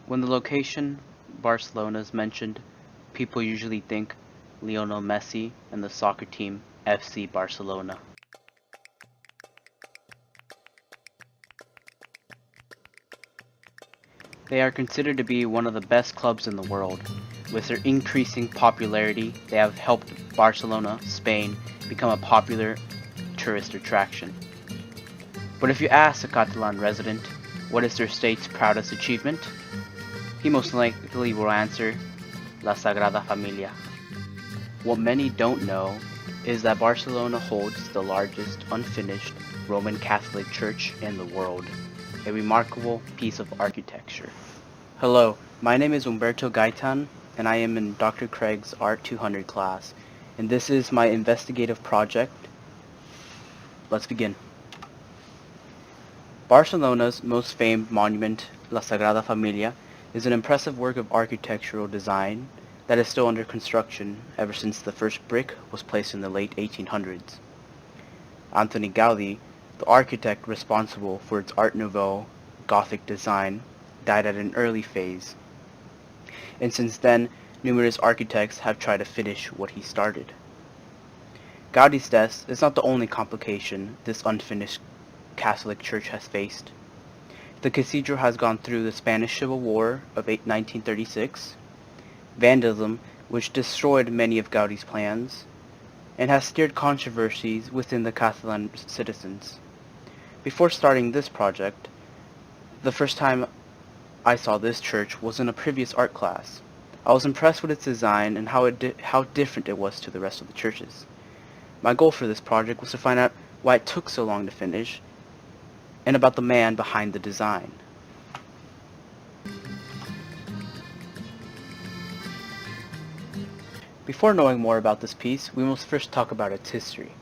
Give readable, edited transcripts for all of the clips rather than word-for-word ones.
When the location Barcelona is mentioned, people usually think Lionel Messi and the soccer team FC Barcelona. They are considered to be one of the best clubs in the world. With their increasing popularity, they have helped Barcelona, Spain, become a popular tourist attraction. But if you ask a Catalan resident what is their state's proudest achievement, he most likely will answer La Sagrada Familia. What many don't know is that Barcelona holds the largest unfinished Roman Catholic church in the world, a remarkable piece of architecture. Hello, my name is Umberto Gaitan, and I am in Dr. Craig's Art 200 class, and this is my investigative project. Let's begin. Barcelona's most famed monument, La Sagrada Familia, is an impressive work of architectural design that is still under construction ever since the first brick was placed in the late 1800s. Antoni Gaudi, the architect responsible for its Art Nouveau Gothic design, died at an early phase, and since then numerous architects have tried to finish what he started. Gaudi's death is not the only complication this unfinished Catholic church has faced. The cathedral has gone through the Spanish Civil War of 1936, vandalism which destroyed many of Gaudi's plans, and has stirred controversies within the Catalan citizens. Before starting this project, the first time I saw this church was in a previous art class. I was impressed with its design and how different it was to the rest of the churches. My goal for this project was to find out why it took so long to finish, and about the man behind the design. Before knowing more about this piece, we must first talk about its history.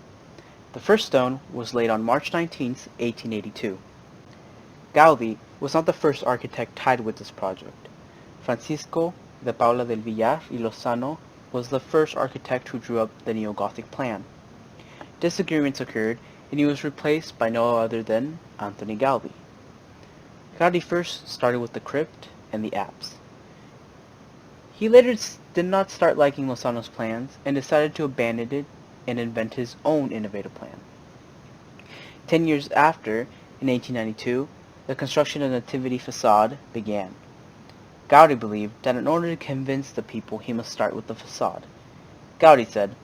The first stone was laid on March 19, 1882. Gaudi was not the first architect tied with this project. Francisco de Paula del Villar y Lozano was the first architect who drew up the neo-Gothic plan. Disagreements occurred, and he was replaced by no other than Antoni Gaudi. Gaudi first started with the crypt and the apse. He later did not start liking Lozano's plans and decided to abandon it and invent his own innovative plan. 10 years after, in 1892, the construction of the Nativity facade began. Gaudi believed that in order to convince the people he must start with the facade. Gaudi said,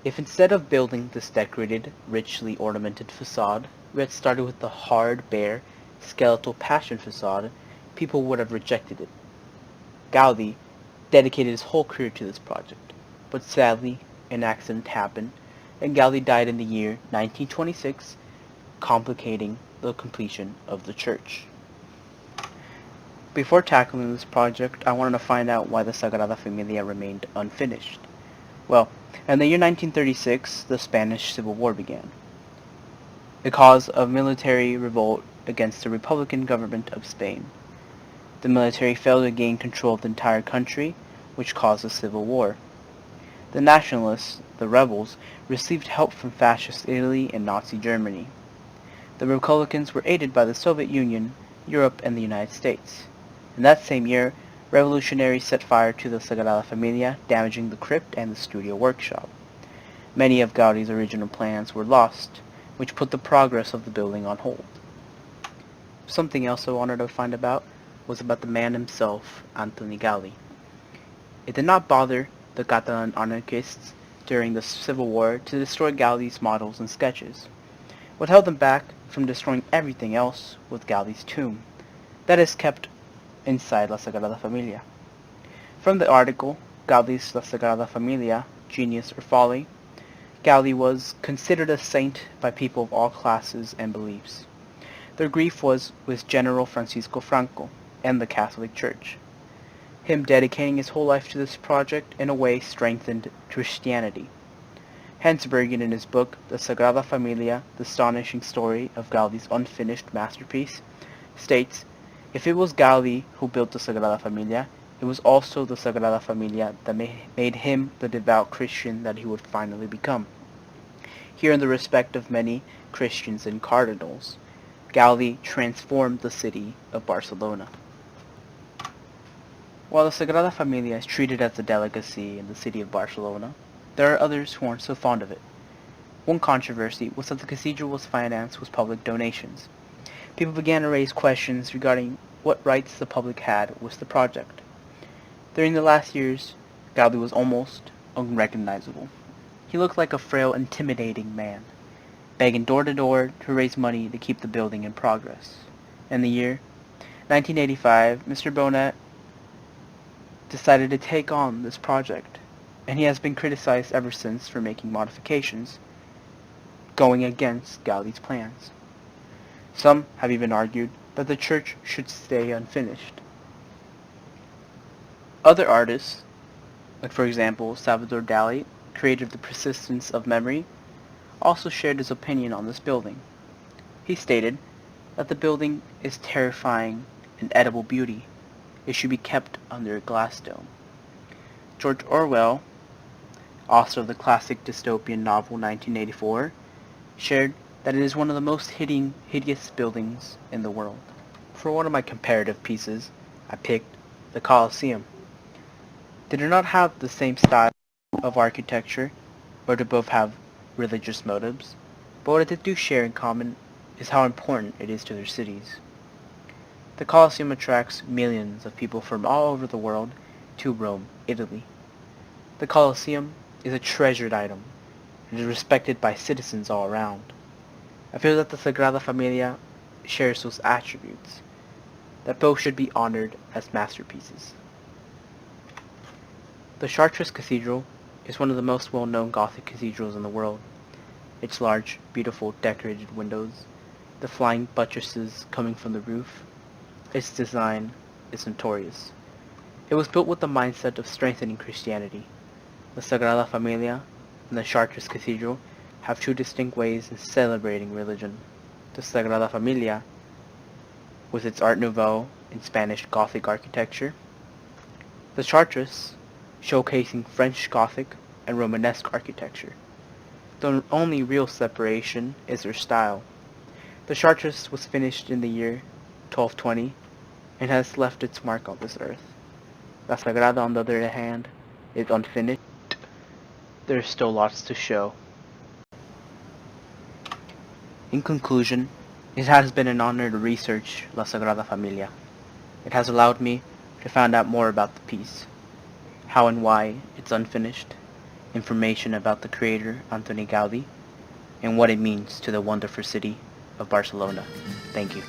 "If instead of building this decorated, richly ornamented facade, we had started with the hard, bare, skeletal Passion facade, people would have rejected it." Gaudi dedicated his whole career to this project, but sadly, an accident happened, and Gaudi died in the year 1926, complicating the completion of the church. Before tackling this project, I wanted to find out why the Sagrada Familia remained unfinished. Well, in the year 1936, the Spanish Civil War began, the cause of military revolt against the Republican government of Spain. The military failed to gain control of the entire country, which caused a civil war. The nationalists, the rebels, received help from fascist Italy and Nazi Germany. The Republicans were aided by the Soviet Union, Europe, and the United States. In that same year, revolutionaries set fire to the Sagrada Familia, damaging the crypt and the studio workshop. Many of Gaudi's original plans were lost, which put the progress of the building on hold. Something else I wanted to find about was about the man himself, Antoni Gaudi. It did not bother the Catalan anarchists during the Civil War to destroy Gaudi's models and sketches. What held them back from destroying everything else was Gaudi's tomb, that is kept inside La Sagrada Familia. From the article, Gaudi's La Sagrada Familia, Genius or Folly, Gaudi was considered a saint by people of all classes and beliefs. Their grief was with General Francisco Franco and the Catholic Church. Him dedicating his whole life to this project in a way strengthened Christianity. Hansbergen, in his book The Sagrada Familia, The Astonishing Story of Gaudi's Unfinished Masterpiece, states, "If it was Gaudi who built the Sagrada Familia, it was also the Sagrada Familia that made him the devout Christian that he would finally become." Here, in the respect of many Christians and cardinals, Gaudi transformed the city of Barcelona. While the Sagrada Familia is treated as a delicacy in the city of Barcelona, there are others who aren't so fond of it. One controversy was that the cathedral was financed with public donations. People began to raise questions regarding what rights the public had with the project. During the last years, Gaudi was almost unrecognizable. He looked like a frail, intimidating man, begging door to door to raise money to keep the building in progress. In the year 1985, Mr. Bonet decided to take on this project, and he has been criticized ever since for making modifications going against Gaudi's plans. Some have even argued that the church should stay unfinished. Other artists, like for example Salvador Dali, creator of The Persistence of Memory, also shared his opinion on this building. He stated that the building is terrifying and edible beauty. It should be kept under a glass dome. George Orwell, author of the classic dystopian novel 1984, shared that it is one of the most hideous buildings in the world. For one of my comparative pieces, I picked the Colosseum. They do not have the same style of architecture, or do both have religious motives, but what they do share in common is how important it is to their cities. The Colosseum attracts millions of people from all over the world to Rome, Italy. The Colosseum is a treasured item and is respected by citizens all around. I feel that the Sagrada Familia shares those attributes, that both should be honored as masterpieces. The Chartres Cathedral is one of the most well-known Gothic cathedrals in the world. Its large, beautiful, decorated windows, the flying buttresses coming from the roof, its design is notorious. It was built with the mindset of strengthening Christianity. The Sagrada Familia and the Chartres Cathedral have two distinct ways in celebrating religion. The Sagrada Familia, with its Art Nouveau and Spanish Gothic architecture. The Chartres, showcasing French Gothic and Romanesque architecture. The only real separation is their style. The Chartres was finished in the year 1220 and has left its mark on this earth. La Sagrada, on the other hand, is unfinished. There is still lots to show. In conclusion, it has been an honor to research La Sagrada Familia. It has allowed me to find out more about the piece, how and why it's unfinished, information about the creator Antoni Gaudi, and what it means to the wonderful city of Barcelona. Thank you.